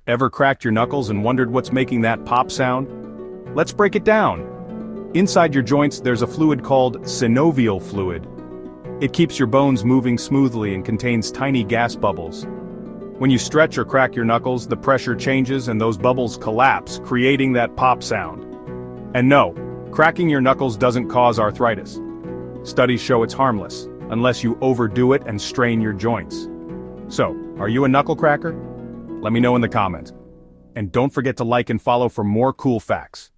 Ever cracked your knuckles and wondered what's making that pop sound? Let's break it down. Inside your joints there's a fluid called synovial fluid. It keeps your bones moving smoothly and contains tiny gas bubbles. When you stretch or crack your knuckles, the pressure changes and those bubbles collapse, creating that pop sound. And no, cracking your knuckles doesn't cause arthritis. Studies show it's harmless, unless you overdo it and strain your joints. So, are you a knuckle cracker? Let me know in the comments. And don't forget to like and follow for more cool facts.